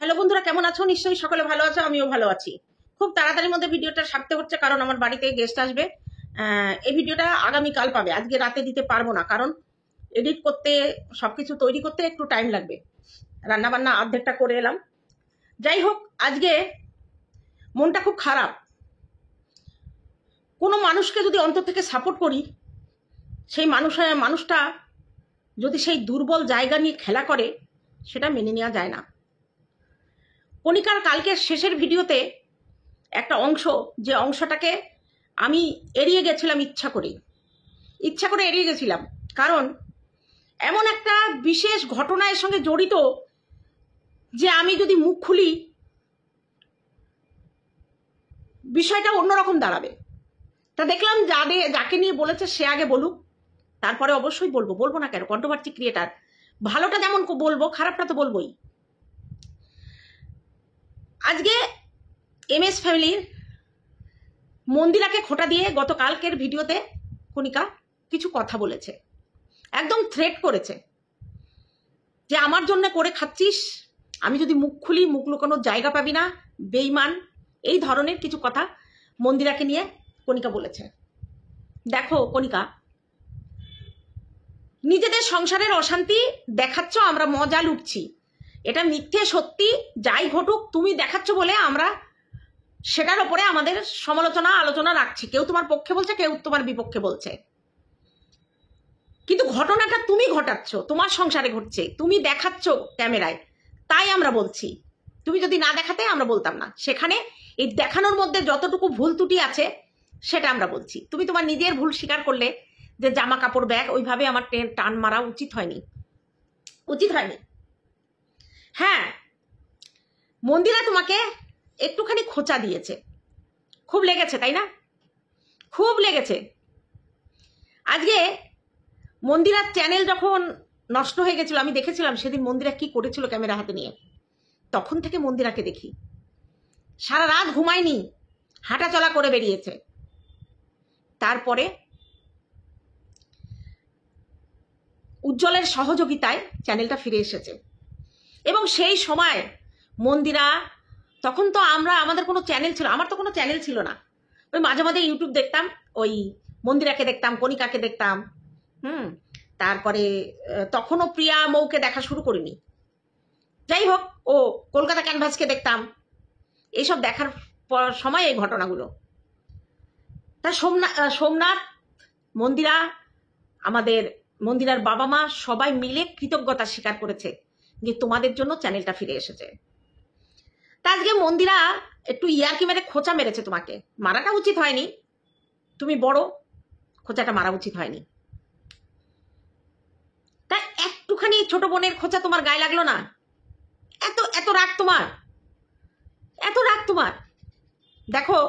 Hello বন্ধুরা, কেমন আছো? নিশ্চয়ই সকলে ভালো আছো, আমিও ভালো আছি। খুব তাড়াতাড়ির মধ্যে ভিডিওটা ছাড়তে হচ্ছে, কারণ আমার বাড়িতে গেস্ট আসবে। এই ভিডিওটা আগামীকাল পাবে, আজকে রাতে দিতে পারবো না, কারণ এডিট করতে, সবকিছু তৈরি করতে একটু টাইম লাগবে। রান্না বান্না অর্ধেকটা করে এলাম। যাই হোক, আজকে মনটা খুব খারাপ। কোনো মানুষকে যদি অন্তর থেকে সাপোর্ট করি, সেই মানুষটা যদি সেই দুর্বল জায়গা নিয়ে খেলা করে, সেটা মেনে নেওয়া যায় না। কণিকার কালকের শেষের ভিডিওতে একটা অংশ, যে অংশটাকে আমি এড়িয়ে গেছিলাম, ইচ্ছা করে এড়িয়ে গেছিলাম, কারণ এমন একটা বিশেষ ঘটনার সঙ্গে জড়িত যে আমি যদি মুখ খুলি বিষয়টা অন্যরকম দাঁড়াবে। তা দেখলাম যাকে নিয়ে বলেছে সে আগে বলুক, তারপরে অবশ্যই বলবো না কেন, কন্ট্রোভার্সি ক্রিয়েটার। ভালোটা যেমন বলবো, খারাপটা তো বলবোই। আজকে এমএস ফ্যামিলির মন্দিরাকে খোঁটা দিয়ে গতকালকের ভিডিওতে কণিকা কিছু কথা বলেছে, একদম থ্রেট করেছে যে আমার জন্য করে খাচ্ছিস, আমি যদি মুখ খুলি মুখ লুকানোর জায়গা পাবি না, বেইমান, এই ধরনের কিছু কথা মন্দিরাকে নিয়ে কণিকা বলেছে। দেখো কণিকা, নিজেদের সংসারের অশান্তি দেখাচ্ছ, আমরা মজা লুটছি, এটা মিথ্যে সত্যি যাই ঘটুক তুমি দেখাচ্ছ বলে আমরা সেটার উপরে আমাদের সমালোচনা আলোচনা রাখছি। কেউ তোমার পক্ষে বলছে, কেউ তোমার বিপক্ষে বলছে, কিন্তু ঘটনাটা তুমি ঘটাচ্ছ, তোমার সংসারে ঘটছে, তুমি দেখাচ্ছ ক্যামেরায়, তাই আমরা বলছি। তুমি যদি না দেখাতে আমরা বলতাম না। সেখানে এই দেখানোর মধ্যে যতটুকু ভুল ত্রুটি আছে সেটা আমরা বলছি। তুমি তোমার নিজের ভুল স্বীকার করলে যে জামা কাপড় ব্যাগ ওইভাবে আমার টান মারা উচিত হয়নি। হ্যাঁ, মন্দিরা তোমাকে একটুখানি খোঁচা দিয়েছে, খুব লেগেছে, তাই না? খুব লেগেছে। আজকে মন্দিরার চ্যানেল যখন নষ্ট হয়ে গেছিল, আমি দেখেছিলাম সেদিন মন্দিরা কি করেছিল ক্যামেরা হাতে নিয়ে। তখন থেকে মন্দিরাকে দেখি, সারা রাত ঘুমায়নি, হাঁটা চলা করে বেরিয়েছে। তারপরে উজ্জ্বলের সহযোগিতায় চ্যানেলটা ফিরে এসেছে, এবং সেই সময় মন্দিরা, তখন তো আমাদের কোনো চ্যানেল ছিল, আমার তো কোনো চ্যানেল ছিল না, ওই মাঝে মাঝে ইউটিউব দেখতাম, ওই মন্দিরাকে দেখতাম, কণিকাকে দেখতাম, তারপরে তখনও প্রিয়া মৌকে দেখা শুরু করিনি। যাই হোক, ও কলকাতা ক্যানভাসকে দেখতাম, এইসব দেখার সময় এই ঘটনাগুলো। তা সোমনাথ, মন্দিরা, আমাদের মন্দিরার বাবা মা সবাই মিলে কৃতজ্ঞতা স্বীকার করেছে যে তোমাদের জন্য চ্যানেলটা ফিরে এসেছে। তা আজকে মন্দিরা একটু ইয়ার্কি মেরে খোঁচা মেরেছে, তোমাকে মারাটা উচিত হয়নি, তুমি বড়, খোঁচাটা মারা উচিত হয়নি। তা একটুখানি ছোট বোনের খোঁচা তোমার গায়ে লাগলো না? এত রাগ তোমার, এত রাগ তোমার? দেখো,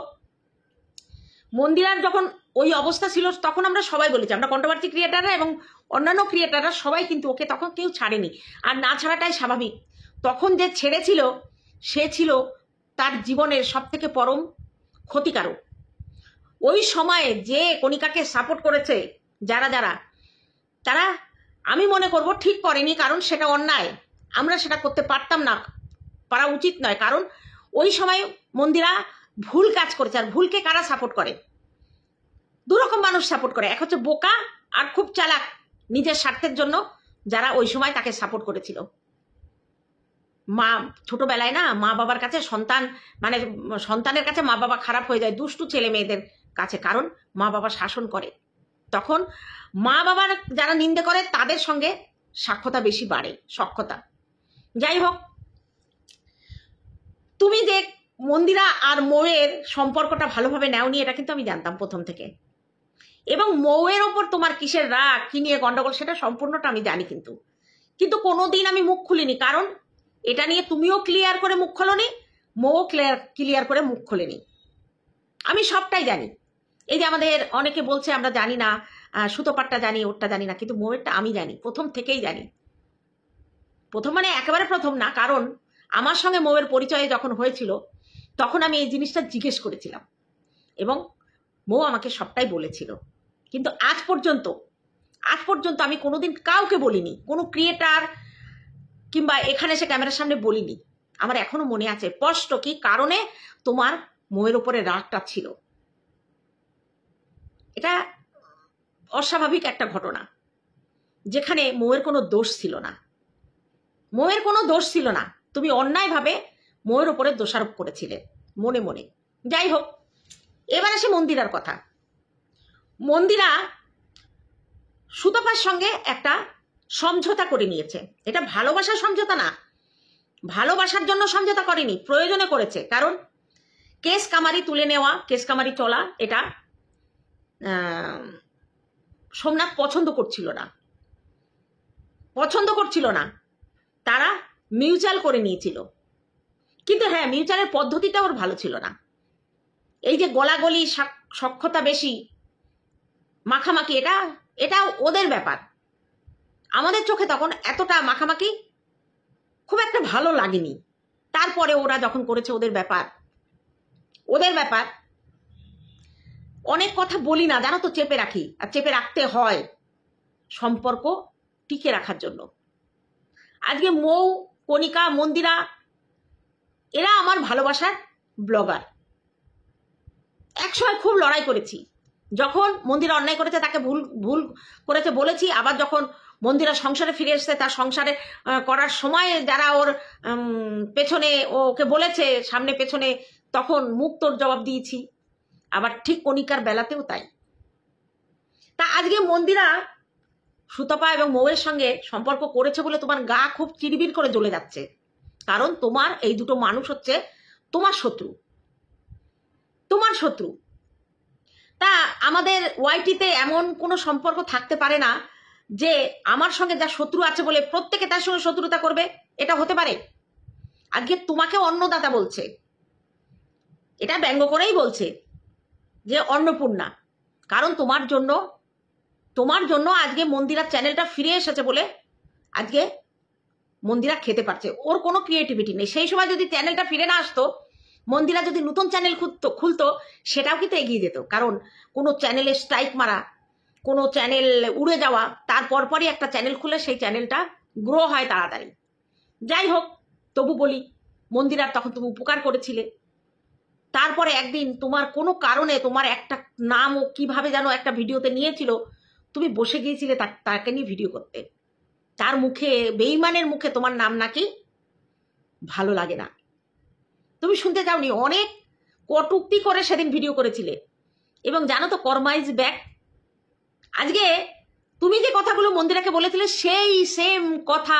মন্দিরার যখন ওই অবস্থা ছিল তখন আমরা সবাই বলেছি, আমরা কন্ট্রোভার্সি ক্রিয়েটাররা এবং অন্যান্য ক্রিয়েটাররা সবাই কিন্তু ওকে তখন কেউ ছাড়েনি, আর না ছাড়াটাই স্বাভাবিক। তখন যে ছেড়েছিল সে ছিল তার জীবনের সব থেকে পরম ক্ষতিকারক। ওই সময়ে যে কণিকাকে সাপোর্ট করেছে যারা তারা, আমি মনে করব ঠিক করেনি, কারণ সেটা অন্যায়, আমরা সেটা করতে পারতাম না, পারা উচিত নয়। কারণ ওই সময় মন্দিরা ভুল কাজ করেছে, আর ভুলকে কারা সাপোর্ট করে? দুরকম মানুষ সাপোর্ট করে, এক হচ্ছে বোকা, আর খুব চালাক, নিজের স্বার্থের জন্য যারা ওই সময় তাকে সাপোর্ট করেছিল। মা ছোটবেলায় না, মা বাবার কাছে সন্তানের কাছে মা বাবা খারাপ হয়ে যায় দুষ্টু ছেলে মেয়েদের কাছে, কারণ মা বাবা শাসন করে। তখন মা বাবার যারা নিন্দে করে তাদের সঙ্গে সাক্ষতা বেশি বাড়ে, সখ্যতা। যাই হোক, তুমি যে মন্দিরা আর মৌয়ের সম্পর্কটা ভালোভাবে নেওনি, এটা কিন্তু আমি জানতাম প্রথম থেকে, এবং মৌয়ের ওপর তোমার কিসের রাগ, কি নিয়ে গন্ডগোল, সেটা সম্পূর্ণটা আমি জানি, কিন্তু কোনোদিন আমি মুখ খুলিনি, কারণ এটা নিয়ে তুমিও ক্লিয়ার করে মুখ খোলনি, মৌও ক্লিয়ার করে মুখ খোলেনি। আমি সবটাই জানি। এই যে আমাদের অনেকে বলছে আমরা জানি না, সুতোপাটটা জানি, ওরটা জানি না, কিন্তু মৌয়েরটা আমি জানি, প্রথম থেকেই জানি। প্রথম মানে একেবারে প্রথম না, কারণ আমার সঙ্গে মৌয়ের পরিচয় যখন হয়েছিল তখন আমি এই জিনিসটা জিজ্ঞেস করেছিলাম, এবং মৌ আমাকে সবটাই বলেছিল। কিন্তু আজ পর্যন্ত আমি কোনোদিন কাউকে বলিনি, কোনো ক্রিয়েটার কিংবা এখানে এসে ক্যামেরার সামনে বলিনি, আমার এখনো মনে আছে স্পষ্ট, কি কারণে তোমার মৌয়ের ওপরে রাগটা ছিল। এটা অস্বাভাবিক একটা ঘটনা, যেখানে মৌয়ের কোনো দোষ ছিল না, মৌয়ের কোনো দোষ ছিল না, তুমি অন্যায়ভাবে মৌয়ের ওপরে দোষারোপ করেছিলে মনে মনে। যাই হোক, এবার আসে মন্দিরার কথা। মন্দিরা সুতপার সঙ্গে একটা সমঝোতা করে নিয়েছে। এটা ভালোবাসার সমঝোতা না, ভালোবাসার জন্য সমঝোতা করেনি, প্রয়োজনে করেছে। কারণ কেস কামারি তুলে নেওয়া, কেস কামারি চলা, এটা সোমনাথ পছন্দ করছিল না, তারা মিউচুয়াল করে নিয়েছিল। কিন্তু হ্যাঁ, মিউচুয়ালের পদ্ধতিটা ওর ভালো ছিল না। এই যে গলাগলি, সক্ষতা বেশি, মাখামাখি, এটা ওদের ব্যাপার। আমাদের চোখে তখন এতটা মাখামাখি খুব একটা ভালো লাগেনি। তারপরে ওরা যখন করেছে, ওদের ব্যাপার। অনেক কথা বলি না, জানো তো, চেপে রাখি, আর চেপে রাখতে হয় সম্পর্ক টিকে রাখার জন্য। আজকে মৌ, কণিকা, মন্দিরা, এরা আমার ভালোবাসার ব্লগার। একসময় খুব লড়াই করেছি, যখন মন্দিরা অন্যায় করেছে, তাকে ভুল করেছে বলেছি। আবার যখন মন্দিরা সংসারে ফিরে এসেছে, তার সংসারে করার সময় যারা ওর পেছনে ওকে বলেছে, সামনে পেছনে, তখন মুখ তোর জবাব দিয়েছি। আবার ঠিক কণিকার বেলাতেও তাই। তা আজকে মন্দিরা সুতপা এবং মৌয়ের সঙ্গে সম্পর্ক করেছে বলে তোমার গা খুব চিরবির করে জ্বলে যাচ্ছে। কারণ তোমার এই দুটো মানুষ হচ্ছে তোমার শত্রু। তা আমাদের ওয়াইটিতে এমন কোনো সম্পর্ক থাকতে পারে না যে আমার সঙ্গে যা শত্রু আছে বলে প্রত্যেকে তার সঙ্গে শত্রুতা করবে, এটা হতে পারে? আজকে তোমাকে অন্নদাতা বলছে, এটা ব্যঙ্গ করেই বলছে যে অন্নপূর্ণা। কারণ তোমার জন্য আজকে মন্দিরার চ্যানেলটা ফিরে এসেছে বলে আজকে মন্দিরা খেতে পারছে। ওর কোনো ক্রিয়েটিভিটি নেই। সেই সময় যদি চ্যানেলটা ফিরে না আসতো, মন্দিরা যদি নতুন চ্যানেল খুলতো, সেটাও কিন্তু এগিয়ে যেত। কারণ কোনো চ্যানেলে স্ট্রাইক মারা, কোনো চ্যানেল উড়ে যাওয়া, তার পরপরই একটা চ্যানেল খুলে সেই চ্যানেলটা গ্রো হয় তাড়াতাড়ি। যাই হোক, তবু বলি, মন্দিরার তখন তুমি উপকার করেছিলে। তারপরে একদিন তোমার কোনো কারণে তোমার একটা নাম ও কিভাবে যেন একটা ভিডিওতে নিয়েছিল, তুমি বসে গিয়েছিলে তাকে নিয়ে ভিডিও করতে। তার মুখে, বেঈমানের মুখে তোমার নাম নাকি ভালো লাগে না, তুমি শুনতে চাওনি। অনেক কটূক্তি করে সেদিন ভিডিও করেছিলে। এবং জানো তো, কর্মা ইজ ব্যাক। আজকে তুমি যে কথাগুলো মন্দিরাকে বলেছিলে, সেই সেম কথা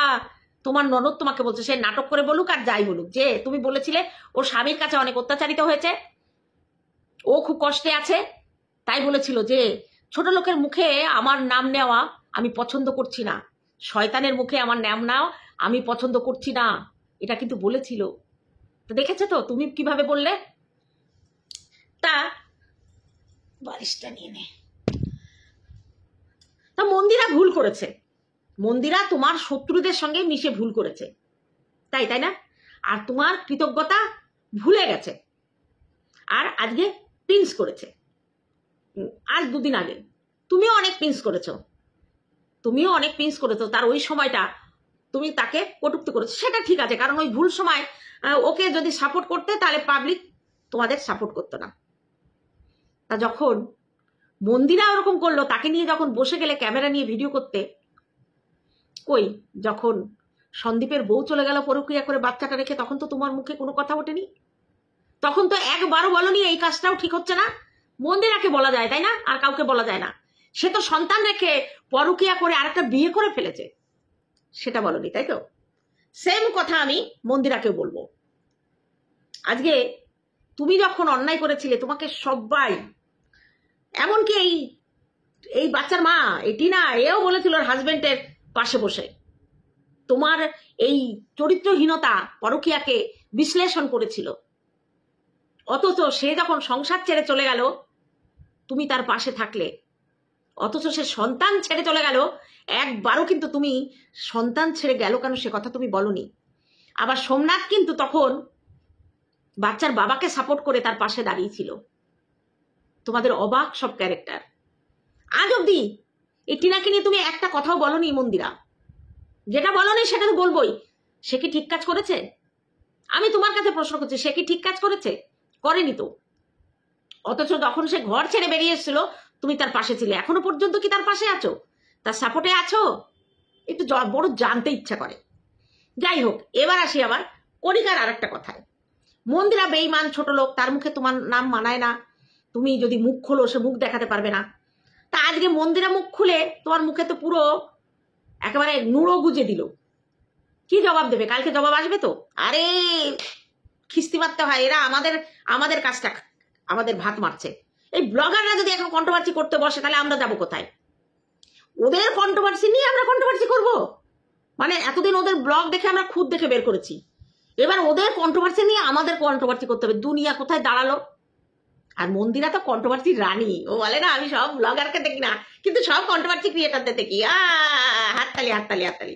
তোমার ননদ তোমাকে বলছে। সে নাটক করে বলুক আর যাই বলুক, যে তুমি বলেছিলে ওর স্বামীর কাছে অনেক অত্যাচারিত হয়েছে, ও খুব কষ্টে আছে, তাই বলেছিল যে ছোট লোকের মুখে আমার নাম নেওয়া আমি পছন্দ করছি না, শয়তানের মুখে আমার নাম নাও আমি পছন্দ করছি না, এটা কিন্তু বলেছিল। তো দেখেছো তো তুমি কিভাবে বললে। তা বালিশটা নিয়ে নে। তা মন্দিরা ভুল করেছে, মন্দিরা তোমার শত্রুদের সঙ্গে মিশে ভুল করেছে, তাই না? আর তোমার কৃতজ্ঞতা ভুলে গেছে। আর আজকে প্রিন্স করেছে, আজ দুদিন আগে তুমিও অনেক প্রিন্স করেছো, তার ওই সময়টা তুমি তাকে কটূক্তি করেছো, সেটা ঠিক আছে। কারণ ওই ভুল সময় ওকে যদি সাপোর্ট করতে, তাহলে পাবলিক তোমাদের সাপোর্ট করতো না। তা যখন মন্দিরা ওরকম করলো, তাকে নিয়ে যখন বসে গেলে ক্যামেরা নিয়ে ভিডিও করতে, কই যখন সন্দীপের বউ চলে গেল পরক্রিয়া করে বাচ্চাটা রেখে, তখন তো তোমার মুখে কোনো কথা ওঠেনি। তখন তো একবারও বলনি এই কাজটাও ঠিক হচ্ছে না। মন্দিরাকে বলা যায়, তাই না? আর কাউকে বলা যায় না। সে তো সন্তান রেখে পরক্রিয়া করে আরেকটা বিয়ে করে ফেলেছে, সেটা বলনি, তাই তো? সেম কথা আমি মন্দিরাকেও বলবো। আজকে তুমি যখন অন্যায় করেছিলে, তোমাকে সবাই, এমনকি এই বাচ্চার মা, এটি না, এও বলেছিল ওর হাজবেন্ডের পাশে বসে, তোমার এই চরিত্রহীনতা পরকীয়াকে বিশ্লেষণ করেছিল। অথচ সে যখন সংসার ছেড়ে চলে গেল, তুমি তার পাশে থাকলে। অথচ সে সন্তান ছেড়ে চলে গেল, একবারও কিন্তু তুমি সন্তান ছেড়ে গেল কেন সে কথা তুমি বলনি। আবার সোমনাথ কিন্তু তখন বাচ্চার বাবাকে সাপোর্ট করে তার পাশে দাঁড়িয়েছিল। তোমাদের অবাক সব ক্যারেক্টার। আজ অব্দি এই টিনাকে নিয়ে তুমি একটা কথাও বলনি মন্দিরা। যেটা বলনি সেটা তো বলবোই, সে কি ঠিক কাজ করেছে? আমি তোমার কাছে প্রশ্ন করছি, সে কি ঠিক কাজ করেছে? করেনি তো। অথচ যখন সে ঘর ছেড়ে বেরিয়ে এসেছিল তুমি তার পাশে ছিলে। এখনো পর্যন্ত কি তার পাশে আছো? তার সাপোর্টে আছো? একটু বড় জানতে ইচ্ছা করে। যাই হোক, এবার আসি আবার কণিকার আর একটা কথায়। মন্দিরা বেঈমান, ছোট লোক, তার মুখে তোমার নাম মানায় না। তুমি যদি মুখ খোলো সে মুখ দেখাতে পারবে না। তা আজকে মন্দিরা মুখ খুলে তোমার মুখে তো পুরো একেবারে নুড়ো গুজে দিল। কি জবাব দেবে? কালকে জবাব আসবে তো। আরে খিস্তি মারতে হয়, এরা আমাদের কাজটা আমাদের ভাত মারছে। এই ব্লগাররা যদি এখন কন্ট্রোভার্সি করতে বসে তাহলে আমরা যাবো কোথায়? ওদের কন্ট্রোভার্সি নিয়ে আমরা কন্ট্রোভার্সি করব? মানে এতদিন ওদের ব্লগ দেখে আমরা খুদ দেখে বের করেছি, এবার ওদের কন্ট্রোভার্সি নিয়ে আমাদের কন্ট্রোভার্সি করতে হবে। দুনিয়া কোথায় দাঁড়ালো? আর মন্দিরা তো কন্ট্রোভার্সি রানী। ও বলে না আমি সব ব্লগারকে দেখি না, কিন্তু সব কন্ট্রোভার্সি ক্রিয়েটারদের দেখি। হাততালি হাততালি হাততালি।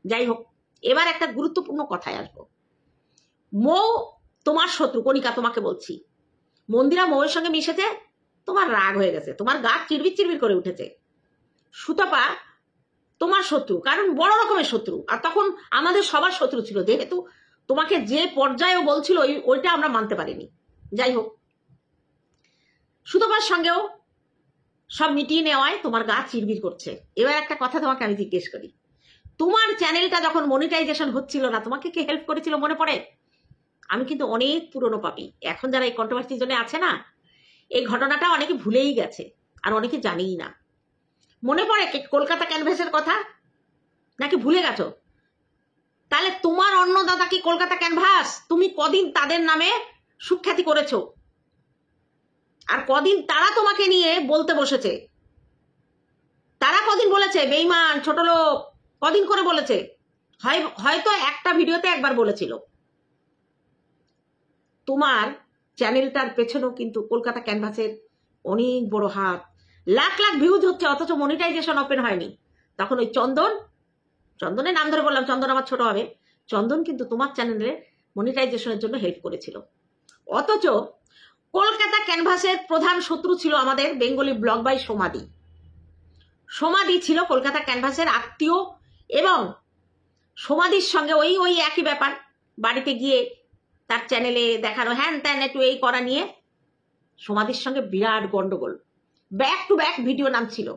যাই হোক, এবার একটা গুরুত্বপূর্ণ কথায় আসবো। মৌ তোমার শত্রু। কণিকা তোমাকে বলছি, মন্দিরা মৌয়ের সঙ্গে মিশেছে, তোমার রাগ হয়ে গেছে, তোমার গা চিরবির চিরবির করে উঠেছে। সুতপা তোমার শত্রু, কারণ বড় রকমের শত্রু। আর তখন আমাদের সবার শত্রু ছিল, যেহেতু তোমাকে যে পর্যায়ে বলছিল ওইটা আমরা মানতে পারিনি। যাই হোক, সুতপার সঙ্গেও সব মিটিয়ে নেওয়ায় তোমার গা চিরবির করছে। এবার একটা কথা তোমাকে আমি জিজ্ঞেস করি, তোমার চ্যানেলটা যখন মনিটাইজেশন হচ্ছিল না, তোমাকে কে হেল্প করেছিল মনে পড়ে? আমি কিন্তু অনেক পুরনো পাপি। এখন যারা এই কন্ট্রোভার্সির জন্য আছে না, এই ঘটনাটা অনেকে ভুলেই গেছে আর অনেকে জানেই না। মনে পড়ে কলকাতা ক্যানভাসের কথা? নাকি ভুলে গেছো? তাহলে তোমার অন্নদাতা কি কলকাতা ক্যানভাস? তুমি কদিন তাদের নামে সুখ্যাতি করেছো, আর কদিন তারা তোমাকে নিয়ে বলতে বসেছে। তারা কদিন বলেছে বেঈমান, ছোট লোক? কদিন করে বলেছে? হয়তো একটা ভিডিওতে একবার বলেছিল। তোমার চ্যানেলটার পেছনেও কিন্তু কলকাতা ক্যানভাসের অনেক বড় হাত। লাখ লাখ ভিউজ হচ্ছে, অথচ মনিটাইজেশন ওপেন হয়নি। তখন ওই চন্দনের নাম ধরে বললাম, চন্দন আমার ছোট হবে, চন্দন কিন্তু তোমার চ্যানেলে মনিটাইজেশনের জন্য হেল্প করেছিল। অথচ কলকাতা ক্যানভাসের প্রধান শত্রু ছিল আমাদের বেঙ্গলি ব্লগ বাই সমাধি। সমাধি ছিল কলকাতা ক্যানভাসের আত্মীয়, এবং সমাধির সঙ্গে ওই একই ব্যাপার, বাড়িতে গিয়ে তার চ্যানেলে দেখানো হ্যান ত্যান একটু এই করা নিয়ে সমাধির সঙ্গে বিরাট গন্ডগোল। ব্যাক টু ব্যাক ভিডিও নামছিল।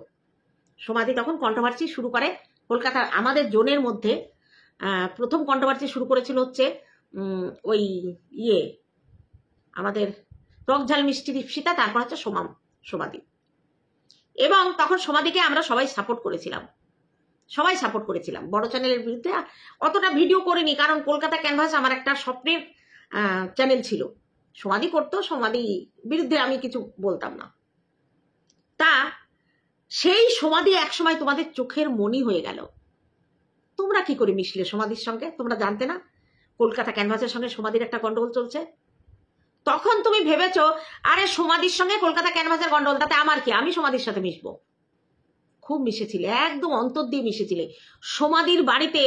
সমাধি তখন কন্ট্রোভার্সি শুরু করে কলকাতার আমাদের জোনের মধ্যে। প্রথম কন্ট্রোভার্সি শুরু করেছিল হচ্ছে ওই আমাদের রকঝাল মিষ্টি দীপশিতা, তারপর হচ্ছে সমাধি। এবং তখন সমাধিকে আমরা সবাই সাপোর্ট করেছিলাম। বড় চ্যানেলের বিরুদ্ধে অতটা ভিডিও করিনি, কারণ কলকাতা ক্যানভাস আমার একটা স্বপ্নের চ্যানেল ছিল। সমাধি করতো, সমাধি বিরুদ্ধে আমি কিছু বলতাম না। তা সেই সমাধি একসময় তোমাদের চোখের মনি হয়ে গেল। তোমরা কি করে মিশলে সমাধির সঙ্গে? তোমরা জানতে না কলকাতা ক্যানভাসের সঙ্গে সমাধির একটা গন্ডগোল চলছে? তখন তুমি ভেবেছো আরে সমাধির সঙ্গে কলকাতা ক্যানভাসের গন্ডগোল, তাতে আমার কি, আমি সমাধির সাথে মিশবো। খুব মিশেছিলে, একদম অন্তর দিয়ে মিশেছিলে। সমাধির বাড়িতে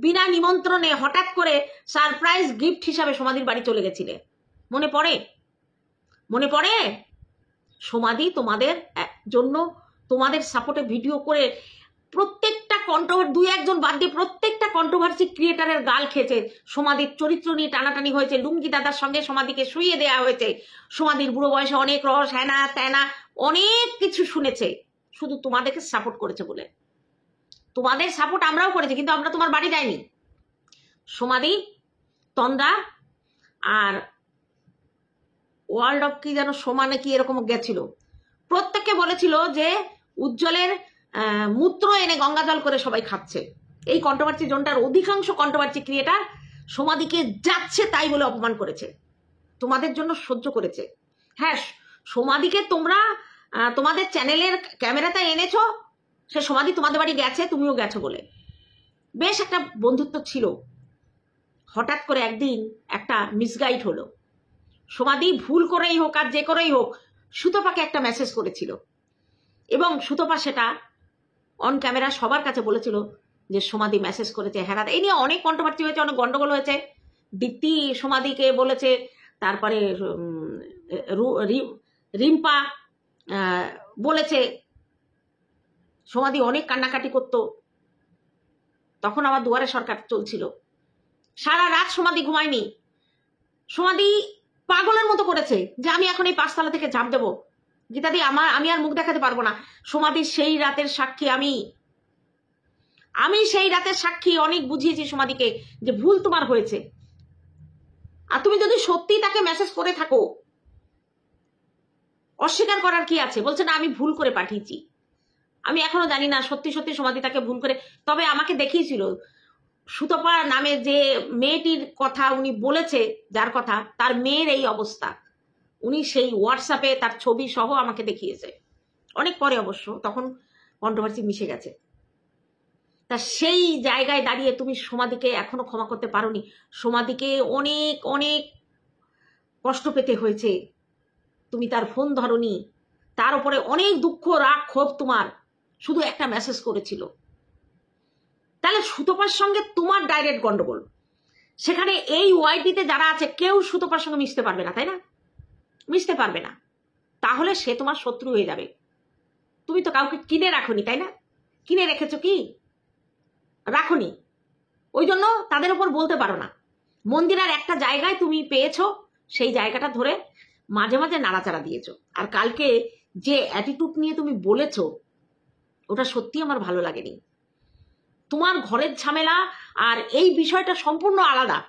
বিনা নিমন্ত্রণে হঠাৎ করে সারপ্রাইজ গিফট হিসাবে সমাধির বাড়ি চলে গেছিলে। মনে পড়ে? সমাধি তোমাদের জন্য, তোমাদের সাপোর্টে ভিডিও করে প্রত্যেকটা দুই একজন বাদ দিয়ে প্রত্যেকটা কন্ট্রোভার্সি ক্রিয়েটারের গাল খেয়েছে। সমাধির চরিত্র নিয়ে টানাটানি হয়েছে, লুঙ্গি দাদার সঙ্গে সমাধিকে শুইয়ে দেওয়া হয়েছে, সমাধির বুড়ো বয়সে অনেক রস, হ্যানা ত্যানা অনেক কিছু শুনেছে, শুধু তোমাদেরকে সাপোর্ট করেছে বলে। তোমাদের সাপোর্ট আমরাও করেছি, কিন্তু আমরা তোমার বাড়ি যাইনি। সমাধি, তন্দ্রা আর ওয়ার্ল্ড অফ কি যেন সমানে কি এরকম গেছিল, প্রত্যেককে বলেছিল যে উজ্জ্বলের মূত্র এনে গঙ্গা জল করে সবাই খাচ্ছে। এই কন্ট্রোভার্সি জোনটার অধিকাংশ কন্ট্রোভার্সি ক্রিয়েটার সমাধিকে যাচ্ছে তাই বলে অপমান করেছে, তোমাদের জন্য সহ্য করেছে। হ্যাঁ, সমাধিকে তোমরা তোমাদের চ্যানেলের ক্যামেরাতে এনেছো, সে সমাধি তোমাদের বাড়ি গেছে, তুমিও গেছো বলে বেশ একটা বন্ধুত্ব ছিল। হঠাৎ করে একদিন একটা মিসগাইড হলো। সমাধি ভুল করেই হোক আর যে করেই হোক সুতপাকে একটা মেসেজ করেছিল, এবং সুতপা সেটা অন ক্যামেরা সবার কাছে বলেছিল যে সমাধি মেসেজ করেছে। হ্যাঁ, এই নিয়ে অনেক কন্ট্রোভার্সি হয়েছে, অনেক গন্ডগোল হয়েছে। দীপ্তি সমাধিকে বলেছে, তারপরে রিম্পা বলেছে। সমাধি অনেক কান্নাকাটি করতো। তখন আমার দুয়ারে সরকার চলছিল, সারা রাত সমাধি ঘুমায়নি। সমাধি পাগলের মতো করেছে যে আমি এখন এই 5 তলা থেকে ঝাঁপ দেবো। গীতাদি আমি আর মুখ দেখাতে পারবো না। সমাধির সেই রাতের সাক্ষী আমি সেই রাতের সাক্ষী। অনেক বুঝিয়েছি সমাধিকে যে ভুল তোমার হয়েছে। আর তুমি যদি সত্যি তাকে মেসেজ করে থাকো, অস্বীকার করার কি আছে? বলছে না আমি ভুল করে পাঠিয়েছি। আমি এখনো জানি না সত্যি সত্যি সমাধি তাকে ভুল করে, তবে আমাকে দেখিয়েছিল সুতপা নামে যে মেয়েটির কথা উনি বলেছে, যার কথা, তার মেয়ের এই অবস্থা, উনি সেই হোয়াটসঅ্যাপে তার ছবি সহ আমাকে দেখিয়েছে। অনেক পরে অবশ্য, তখন কন্ট্রোভার্সি মিশে গেছে। তা সেই জায়গায় দাঁড়িয়ে তুমি সমাধিকে এখনো ক্ষমা করতে পারোনি। সমাধিকে অনেক অনেক কষ্ট পেতে হয়েছে। তুমি তার ফোন ধরনি, তার উপরে অনেক দুঃখ রাগ ক্ষোভ তোমার, শুধু একটা মেসেজ করেছিল। তাহলে সুতপার সঙ্গে তোমার ডাইরেক্ট গন্ডগোল। সেখানে এই ওয়াইটিতে যারা আছে কেউ সুতপার সঙ্গে মিশতে পারবে না, তাই না? মিশতে পারবে না। তাহলে সে তোমার শত্রু হয়ে যাবে। তুমি তো কাউকে কিনে রাখোনি, তাই না? কিনে রেখেছো কি? রাখোনি। ওই জন্য তাদের উপর বলতে পারো না। মন্দিরের একটা জায়গায় তুমি পেয়েছো, সেই জায়গাটা ধরে মাঝে মাঝে নাড়াচাড়া দিয়েছো। আর কালকে যে অ্যাটিটিউড নিয়ে তুমি বলেছো, ওটা সত্যি আমার ভালো লাগেনি। তোমার ঘরের ঝামেলা আর এই বিষয়টা সম্পূর্ণ আলাদা।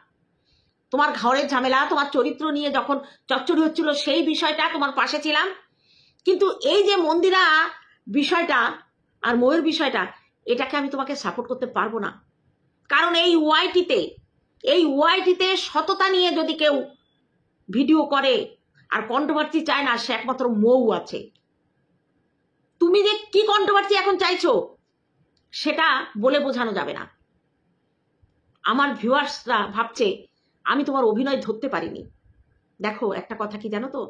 তোমার ঘরের ঝামেলা, তোমার চরিত্র নিয়ে যখন চচ্চড়ি হচ্ছিল সেই বিষয়টা তোমার পাশে ছিলাম, কিন্তু এই যে মন্দিরা বিষয়টা আর ময়ূর বিষয়টা, এটাকে আমি তোমাকে সাপোর্ট করতে পারবো না। কারণ এই ওয়াইটিতে সততা নিয়ে যদি কেউ ভিডিও করে আর কন্ট্রোভার্সি চায় না, সে একমাত্র মৌ আছে। তুমি যে কি কন্ট্রোভার্সি এখন চাইছো সেটা বলে বোঝানো যাবে না। আমার ভিউয়ার্সরা ভাবছে আমি তোমার অভিনয় ধরতে পারিনি। দেখো একটা কথা কি জানো তো,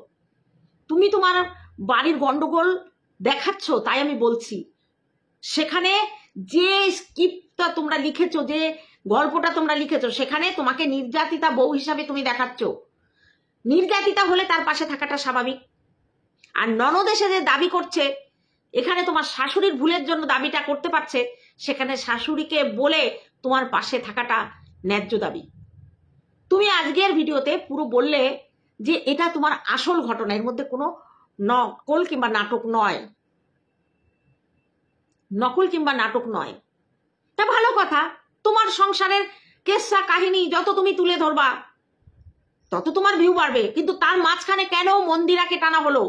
তুমি তোমার বাড়ির গন্ডগোল দেখাচ্ছ, তাই আমি বলছি। সেখানে যে স্ক্রিপ্টটা তোমরা লিখেছো, যে গল্পটা তোমরা লিখেছো, সেখানে তোমাকে নির্যাতিতা বউ হিসাবে তুমি দেখাচ্ছ। নির্যাতিতা হলে তার পাশে থাকাটা স্বাভাবিক। আর ননদ এসে যে দাবি করছে, এখানে তোমার শাশুড়ির ভুলের জন্য দাবিটা করতে পারছে, সেখানে শাশুড়িকে বলে তোমার পাশে থাকাটা ন্যায্য দাবি। তুমি আজকের ভিডিওতে পুরো বললে যে এটা তোমার আসল ঘটনা, এর মধ্যে কোনো নকল কিংবা নাটক নয়, নকল কিংবা নাটক নয়। তা ভালো কথা, তোমার সংসারের কেসা কাহিনী যত তুমি তুলে ধরবা তত তোমার ভিউ বাড়বে। কিন্তু তার মাঝখানে কেন মন্দিরাকে টানা হলো?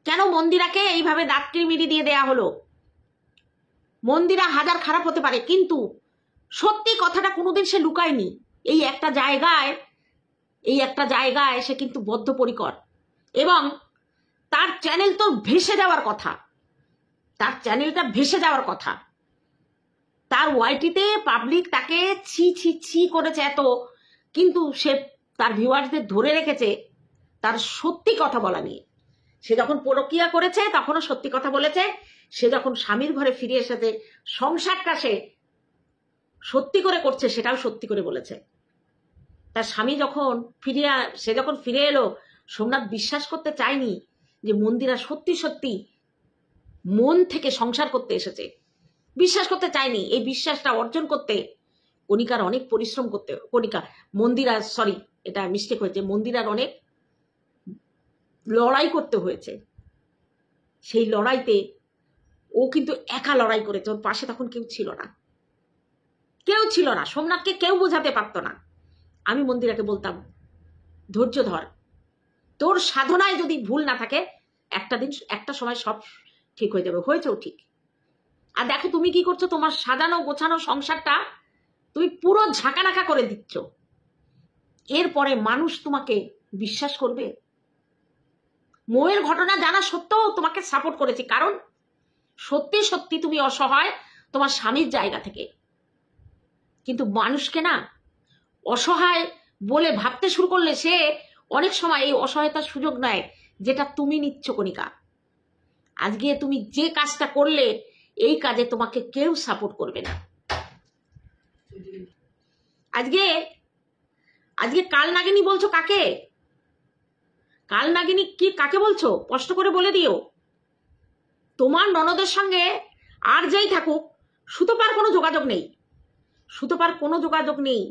কেন মন্দিরাকে এইভাবে দাঁত কিরমিরি দিয়ে দেয়া হলো? মন্দিরা হাজার খারাপ হতে পারে, কিন্তু সত্যি কথাটা কোনোদিন সে লুকায়নি। এই একটা জায়গায় সে কিন্তু বদ্ধপরিকর। এবং তার চ্যানেল তো ভেসে যাওয়ার কথা, তার চ্যানেলটা ভেসে যাওয়ার কথা। তার ওয়াইটিতে পাবলিক তাকে ছি ছি ছি করেছে এত, কিন্তু সে তার ভিউয়ার্সদের ধরে রেখেছে তার সত্যি কথা বলা নিয়ে। সে যখন পরকীয়া করেছে তখনও সত্যি কথা বলেছে। সে যখন স্বামীর ঘরে ফিরে এসেছে, সংসারটা সে সত্যি করে করছে, সেটাও সত্যি করে বলেছে। তার স্বামী যখন ফিরে এলো, সোমনাথ বিশ্বাস করতে চায়নি যে মন্দিরা সত্যি সত্যি মন থেকে সংসার করতে এসেছে। বিশ্বাস করতে চায়নি। এই বিশ্বাসটা অর্জন করতে কণিকার অনেক পরিশ্রম করতে, এটা মিস্টেক হয়েছে, মন্দিরার অনেক লড়াই করতে হয়েছে। সেই লড়াইতে ও কিন্তু একা লড়াই করেছে, ওর পাশে তখন কেউ ছিল না। সোমনাথকে কেউ বোঝাতে পারতো না। আমি মন্দিরাকে বলতাম, ধৈর্য ধর, তোর সাধনায় যদি ভুল না থাকে একটা সময় সব ঠিক হয়ে যাবে। হয়েছেও ঠিক। আর দেখো তুমি কি করছো, তোমার সাজানো গোছানো সংসারটা তুমি পুরো ঝাঁকানাকা করে দিচ্ছ। এরপরে মানুষ তোমাকে বিশ্বাস করবে? মৌয়ের ঘটনা জানা সত্ত্বেও তোমাকে সাপোর্ট করেছি, কারণ সত্যি সত্যি তুমি অসহায় তোমার স্বামীর জায়গা থেকে। কিন্তু মানুষকে না অসহায় বলে ভাবতে শুরু করলে সে অনেক সময় এই অসহায়তার সুযোগ নেয়, যেটা তুমি নিচ্ছ কণিকা। আজকে তুমি যে কাজটা করলে, এই কাজে তোমাকে কেউ সাপোর্ট করবে না। আজকে কাল নাগিনী বলছো কাকে? কাল নাগিনী কি কাকে বলছো? স্পষ্ট করে বলে দিও। তোমার ননদের সঙ্গে আর যেই থাকুক, সুতপার কোনো যোগাযোগ নেই।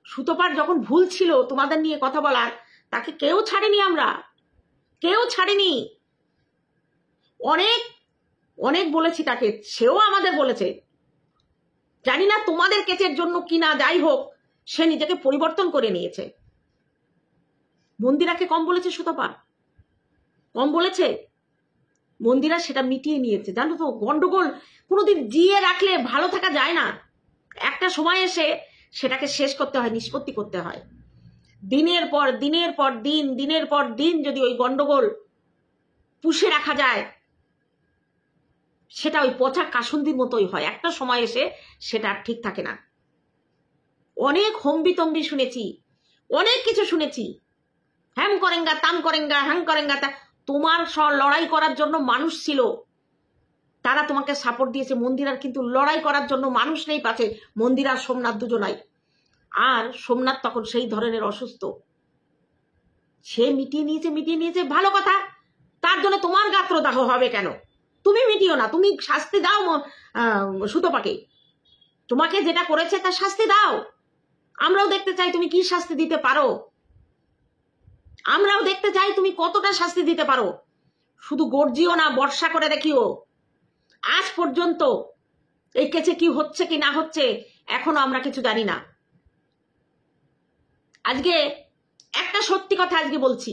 সুতপার যখন ভুল ছিল তোমাদের নিয়ে কথা বলার, তাকে কেউ ছাড়েনি, আমরা কেউ ছাড়েনি। অনেক অনেক বলেছি তাকে, সেও আমাদের বলেছে। জানি না তোমাদের কেচের জন্য কি না, যাই হোক সে নিজেকে পরিবর্তন করে নিয়েছে। মন্দিরাকে কম বলেছে সুতপা? কম বলেছে? মন্দিরা সেটা মিটিয়ে নিয়েছে। জানো তো, গন্ডগোল কোনোদিন জিয়ে রাখলে ভালো থাকা যায় না। একটা সময় এসে সেটাকে শেষ করতে হয়, নিষ্পত্তি করতে হয়। দিনের পর দিন যদি ওই গন্ডগোল পুষে রাখা যায়, সেটা ওই পচা কাসুন্দির মতোই হয়। একটা সময় এসে সেটা আর ঠিক থাকে না। অনেক হম্বিতম্বি শুনেছি, অনেক কিছু শুনেছি, হ্যাম করেঙ্গা তাম করেঙ্গা হ্যাং করেঙ্গা তা। তোমার লড়াই করার জন্য মানুষ ছিল, তারা তোমাকে সাপোর্ট দিয়েছে। মন্দিরার কিন্তু লড়াই করার জন্য মানুষ নেই পাশে, মন্দির আর সোমনাথ দুজনাই। আর সোমনাথ তখন সেই ধরনের অসুস্থ, সে মিটিয়ে নিয়েছে, ভালো কথা। তার জন্য তোমার গাত্রদাহ হবে কেন? তুমি মিটিও না, তুমি শাস্তি দাও সুতপাকে। তোমাকে যেটা করেছে তার শাস্তি দাও। আমরাও দেখতে চাই তুমি কি শাস্তি দিতে পারো, আমরাও দেখতে চাই তুমি কতটা শাস্তি দিতে পারো। শুধু গর্জিও না, বর্ষা করে দেখিও। আজ পর্যন্ত এই কেসে কি হচ্ছে কি না হচ্ছে এখনো আমরা কিছু জানি না। আজকে একটা সত্যি কথা আজকে বলছি,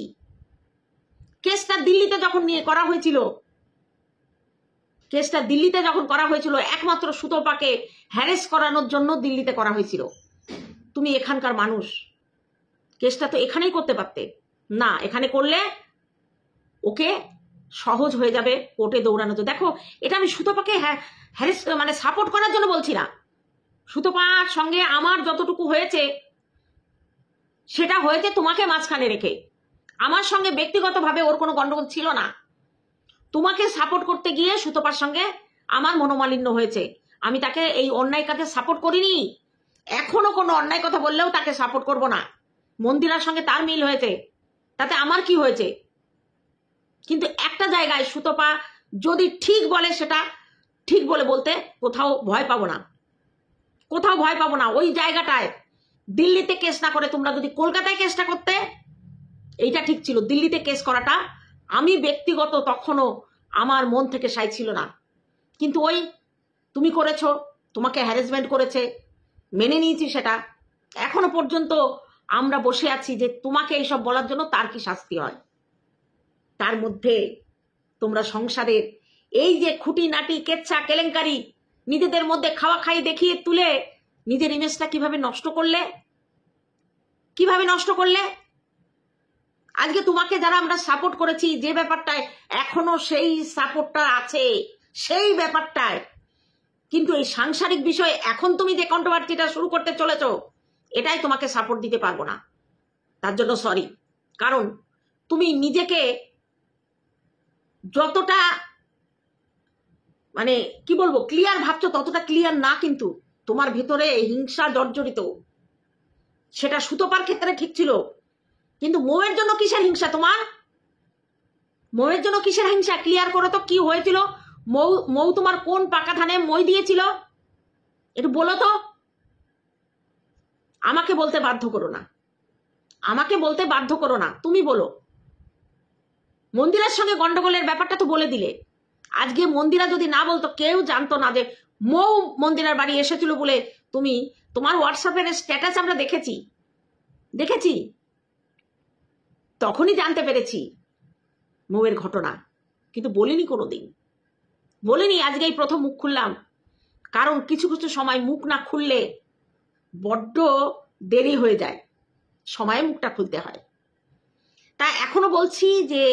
কেসটা দিল্লিতে যখন করা হয়েছিল, একমাত্র সুতপাকে হ্যারেস করানোর জন্য দিল্লিতে করা হয়েছিল। তুমি এখানকার মানুষ, কেসটা তো এখানেই করতে পারতে না। এখানে করলে ওকে সহজ হয়ে যাবে কোর্টে দৌড়ানো। তো দেখো, এটা আমি সুতপাকে হ্যারেস মানে সাপোর্ট করার জন্য বলছি না। সুতপার সঙ্গে আমার যতটুকু হয়েছে সেটা হয়েছে তোমাকে মাঝখানে রেখে। আমার সঙ্গে ব্যক্তিগতভাবে ওর কোনো গন্ডগোল ছিল না। তোমাকে সাপোর্ট করতে গিয়ে সুতপার সঙ্গে আমার মনোমালিন্য হয়েছে। আমি তাকে এই অন্যায় কাজে সাপোর্ট করিনি, এখনো কোনো অন্যায় কথা বললেও তাকে সাপোর্ট করব না। মন্দিরার সঙ্গে তার মিল হয়েছে, তাতে আমার কি হয়েছে? কিন্তু একটা জায়গায় সুতপা যদি ঠিক বলে সেটা ঠিক বলে বলতে কোথাও ভয় পাবো না। ওই জায়গাটায় দিল্লিতে কেস না করে তোমরা যদি কলকাতায় কেসটা করতে, এইটা ঠিক ছিল। দিল্লিতে কেস করাটা আমি ব্যক্তিগত তখনও আমার মন থেকে সাই ছিল না। কিন্তু ওই তুমি করেছো, তোমাকে হ্যারাসমেন্ট করেছে, মেনে নিয়েছি সেটা। এখনো পর্যন্ত আমরা বসে আছি যে তোমাকে এইসব বলার জন্য তার কি শাস্তি হয়। তার মধ্যে তোমরা সংসারের এই যে খুঁটিনাটি কেচ্ছা কেলেঙ্কারি নিজেদের মধ্যে খাওয়া খাই দেখিয়ে তুলে নিজের ইমেজটা কিভাবে নষ্ট করলে। আজকে তোমাকে যারা আমরা সাপোর্ট করেছি যে ব্যাপারটায়, এখনো সেই সাপোর্টটা আছে সেই ব্যাপারটায়। কিন্তু এই সাংসারিক বিষয়ে এখন তুমি যে কন্ট্রোভার্সিটা শুরু করতে চলেছো, এটাই তোমাকে সাপোর্ট দিতে পারবো না। তার জন্য সরি। কারণ তুমি নিজেকে যতটা মানে কি বলবো ক্লিয়ার ভাবছো, ততটা ক্লিয়ার না। কিন্তু তোমার ভিতরে হিংসা জর্জরিত। সেটা সুতপার ক্ষেত্রে ঠিক ছিল, কিন্তু মৌয়ের জন্য কিসের হিংসা তোমার? মৌয়ের জন্য কিসের হিংসা? ক্লিয়ার করো তো, কি হয়েছিল? মৌ তোমার কোন পাকা ধানে মই দিয়েছিল একটু বলো তো। আমাকে বলতে বাধ্য করো না, তুমি বলো। মন্দিরার সঙ্গে গন্ডগোলের ব্যাপারটা তো বলে দিলে। আজকে মন্দিরা যদি না বলতো, কেউ জানতো না যে মৌ মন্দিরার বাড়ি এসেছিল বলে। তোমার হোয়াটসঅ্যাপের স্ট্যাটাস আমরা দেখেছি, তখনই জানতে পেরেছি মৌয়ের ঘটনা। কিন্তু বলিনি কোনোদিন, আজকে এই প্রথম মুখ খুললাম। কারণ কিছু কিছু সময় মুখ না খুললে বড্ড দেরি হয়ে যায়, সময়ে মুখটা খুলতে হয়। তাই এখনো বলছি যে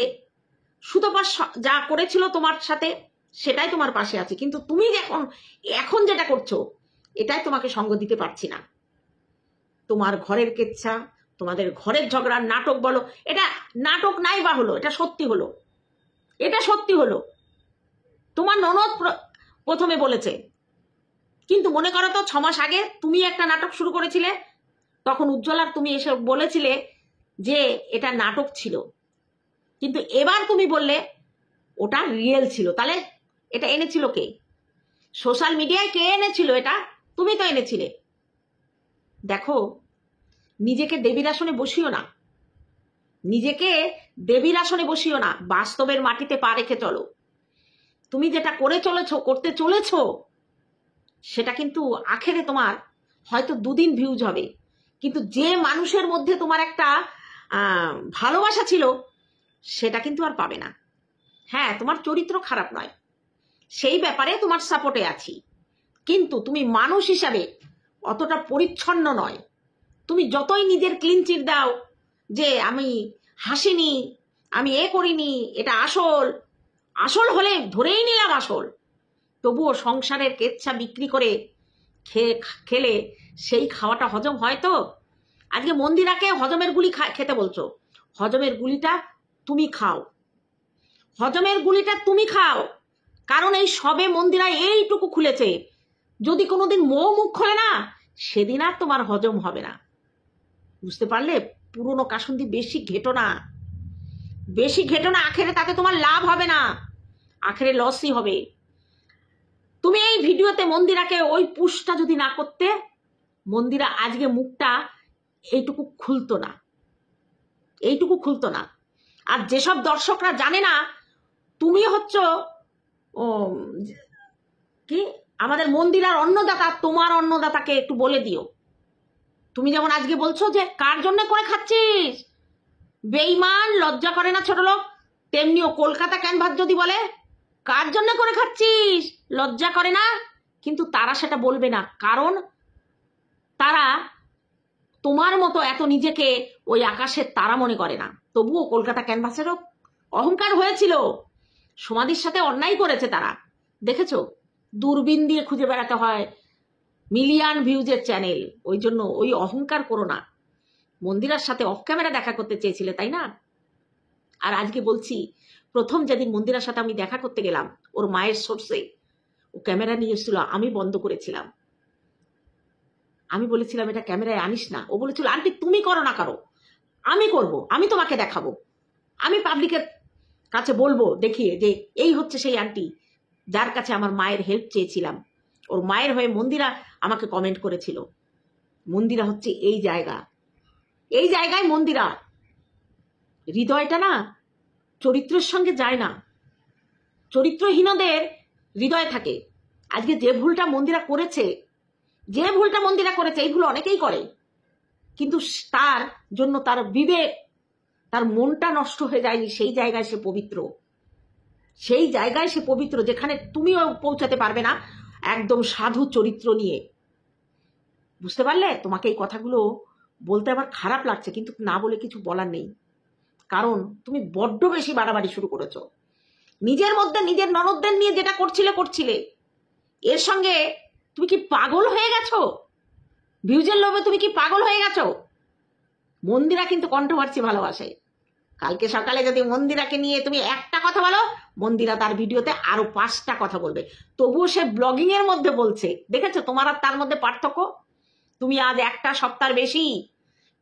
সুতপা যা করেছিল তোমার সাথে সেটাই তোমার পাশে আছে। কিন্তু তুমি এখন যেটা করছো, এটাই তোমাকে সঙ্গ দিতে পারছি না। তোমার ঘরের কেচ্ছা, তোমাদের ঘরের ঝগড়ার নাটক বলো, এটা নাটক নাই বা হলো, এটা সত্যি হলো। তোমার ননদ প্রথমে বলেছে, কিন্তু মনে করো তো 6 মাস আগে তুমি একটা নাটক শুরু করেছিলে, তখন উজ্জ্বলার তুমি এসে বলেছিলে যে এটা নাটক ছিল। কিন্তু এবার তুমি বললে ওটা রিয়েল ছিল। তাহলে এটা এনেছিল কে? সোশ্যাল মিডিয়ায় কে এনেছিল? এটা তুমি তো এনেছিলে। দেখো, নিজেকে দেবীর আসনে বসিও না, নিজেকে দেবীর আসনে বসিও না, বাস্তবের মাটিতে পা রেখে চলো। তুমি যেটা করতে চলেছ সেটা কিন্তু আখেরে তোমার হয়তো 2 দিন ভিউজ হবে, কিন্তু যে মানুষের মধ্যে তোমার একটা ভালোবাসা ছিল সেটা কিন্তু আর পাবে না। হ্যাঁ, তোমার চরিত্র খারাপ নয়, সেই ব্যাপারে তোমার সাপোর্টে আছি, কিন্তু তুমি মানুষ হিসাবে অতটা পরিচ্ছন্ন নয়। তুমি যতই নিজের ক্লিন চিট দাও যে আমি হাসিনি, আমি করিনি, এটা আসল হলে ধরেই নিলাম আসল, তবুও সংসারের কেচ্ছা বিক্রি করে খেলে সেই খাওয়াটা হজম হয় তো? আজকে মন্দিরাকে হজমের গুলি খেতে বলছো, হজমের গুলিটা তুমি খাও, হজমের গুলিটা তুমি খাও, কারণ এই সবে মন্দিরা এইটুকু খুলেছে, যদি কোনোদিন মুখ খোলে না সেদিন আর তোমার হজম হবে না। বুঝতে পারলে? পুরনো কাসুন্দি বেশি ঘেটো না, আখেরে তাতে তোমার লাভ হবে না, আখেরে লসই হবে। তুমি এই ভিডিওতে মন্দিরাকে ওই পুশটা যদি না করতে, মন্দিরা আজকে মুখটা এইটুকু খুলতো না। আর যেসব দর্শকরা জানে না তুমি হচ্ছ কি আমাদের মন্দিরার অন্নদাতা, তোমার অন্নদাতাকে একটু বলে দিও। তুমি যেমন আজকে বলছো যে কার জন্য করে খাচ্ছিস, বেঈমান, লজ্জা করে না ছোট লোক, তেমনিও কলকাতা ক্যানভাস যদি বলে কার জন্য করে খাচ্ছিস, লজ্জা করে না? কিন্তু তারা সেটা বলবে না, কারণ তারা তোমার মতো এত নিজেকে ওই আকাশের তারা মনে করে না। তবুও কলকাতা ক্যানভাসেরও অহংকার হয়েছিল, সমাধির সাথে অন্যায় করেছে তারা, দেখেছো? দূরবীন দিয়ে খুঁজে বেড়াতে হয় মিলিয়ন ভিউজের চ্যানেল, ওই জন্য ওই অহংকার করো না। মন্দিরার সাথে অফ ক্যামেরা দেখা করতে চেয়েছিলে, তাই না? আর আজকে বলছি, প্রথম যেদিন মন্দিরার সাথে আমি দেখা করতে গেলাম ওর মায়ের সোর্সে, ও ক্যামেরা নিয়ে এসেছিল, আমি বন্ধ করেছিলাম, আমি বলেছিলাম এটা ক্যামেরায় আনিস না। ও বলেছিল আন্টি তুমি করো না, আমি করব, আমি তোমাকে দেখাবো, আমি পাবলিকের কাছে বলবো দেখিয়ে যে এই হচ্ছে সেই আন্টি যার কাছে আমার মায়ের হেল্প চেয়েছিলাম। ওর মায়ের হয়ে মন্দিরা আমাকে কমেন্ট করেছিল। মন্দিরা হচ্ছে এই জায়গায় মন্দিরা হৃদয়টা না চরিত্রের সঙ্গে যায় না, চরিত্রহীনদের হৃদয় থাকে। আজকে যে ভুলটা মন্দিরা করেছে, এই ভুল অনেকেই করে, কিন্তু তার জন্য তার বিবেক, তার মনটা নষ্ট হয়ে যায়নি। সেই জায়গায় সে পবিত্র, যেখানে তুমিও পৌঁছাতে পারবে না, একদম সাধু চরিত্র নিয়ে। বুঝতে পারলে? তোমাকে এই কথাগুলো বলতে আমার খারাপ লাগছে, কিন্তু না বলে কিছু বলার নেই, কারণ তুমি বড্ড বেশি বাড়াবাড়ি শুরু করেছো। নিজের মধ্যে নিজের ননদদের নিয়ে যেটা করছিলে, এর সঙ্গে তুমি কি পাগল হয়ে গেছো? ভিউজের লোভে তুমি কি পাগল হয়ে গেছো? মন্দিরা কিন্তু কন্ট্রোভার্সি ভালোবাসে। কালকে সকালে যদি মন্দিরাকে নিয়ে তুমি একটা কথা বলো, মন্দিরা তার ভিডিওতে আরো 5টা কথা বলবে, তবুও সে ব্লগিং এর মধ্যে বলছে। দেখেছো তোমার আর তার মধ্যে পার্থক্য? তুমি আজ একটা সপ্তাহ বেশি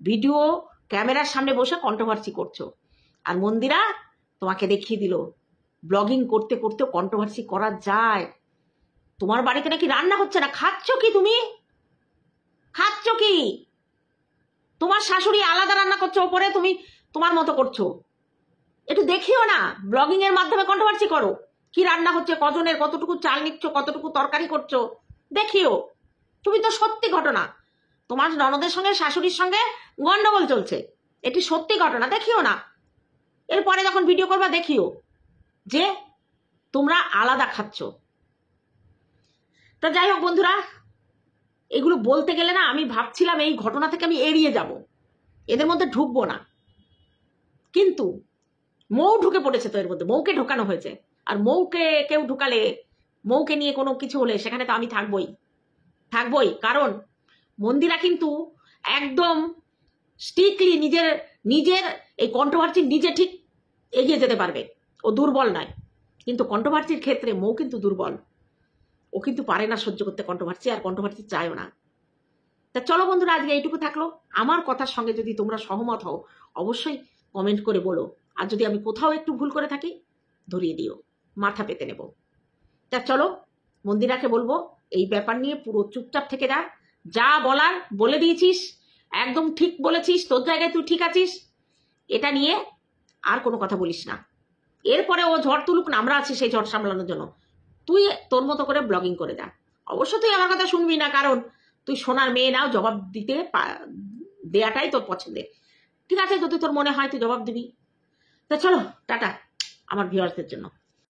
ভিডিও ক্যামেরার সামনে বসে কন্ট্রোভার্সি করছো, আর মন্দিরা তোমাকে দেখিয়ে দিল ব্লগিং করতে করতে কন্ট্রোভার্সি করা যায়। তোমার বাড়িতে নাকি রান্না হচ্ছে না, খাচ্ছ কি? তুমি খাচ্ছ কি? তোমার শাশুড়ি আলাদা রান্না করছো, ওপরে তুমি তোমার মতো করছো। একটু দেখিও না, ব্লগিং এর মাধ্যমে কন্ট্রোভার্সি করো, কি রান্না হচ্ছে, কজনের কতটুকু চাল নিচ্ছ, কতটুকু তরকারি করছো, দেখিও। তুমি তো সত্যি ঘটনা, তোমার ননদের সঙ্গে শাশুড়ির সঙ্গে গন্ডগোল চলছে, এটি সত্যি ঘটনা, দেখিও না। এরপরে যখন ভিডিও করবা দেখিও যে তোমরা আলাদা খাচ্ছ। তা যাই হোক বন্ধুরা, এগুলো বলতে গেলে না আমি ভাবছিলাম এই ঘটনা থেকে আমি এড়িয়ে যাব, এদের মধ্যে ঢুকবো না, কিন্তু মৌ ঢুকে পড়েছে তো এর মধ্যে, মৌকে ঢোকানো হয়েছে। আর মৌকে কেউ ঢুকালে, মৌকে নিয়ে কোনো কিছু হলে সেখানে তো আমি থাকবই, কারণ মন্দিরা কিন্তু একদম স্ট্রিক্টলি নিজের এই কন্ট্রোভার্সি নিজে ঠিক এগিয়ে যেতে পারবে, ও দুর্বল নয়। কিন্তু কন্ট্রোভার্সির ক্ষেত্রে মৌ কিন্তু দুর্বল, ও কিন্তু পারে না সহ্য করতে কন্ট্রোভার্সি, আর কন্ট্রোভার্সি চায়ও না। তা চলো বন্ধুরা, আজকে এইটুকু থাকলো। আমার কথার সঙ্গে যদি তোমরা সহমত হও অবশ্যই কমেন্ট করে বলো, আর যদি আমি কোথাও একটু ভুল করে থাকি ধরিয়ে দিও, মাথা পেতে নেব। তা চলো, মন্দিরাকে বলবো এই ব্যাপার নিয়ে পুরো চুপচাপ থেকে যা বলার বলে দিয়েছিস, একদম ঠিক বলেছিস, তোর জায়গায় তুই ঠিক আছিস, এটা নিয়ে আর কোনো কথা বলিস না। এরপরে ও ঝড় তুলুক না, আমরা আছি সেই ঝড় সামলানোর জন্য। তুই তোর মতো করে ব্লগিং করে যা। অবশ্য তুই আমার কথা শুনবি না, কারণ তুই সোনার মেয়ে নাও, জবাব দিতে দেয়াটাই তোর পছন্দের। ঠিক আছে, যদি তোর মনে হয় তুই জবাব দিবি। তা চলো টাটা আমার ভিউয়ার্সদের জন্য।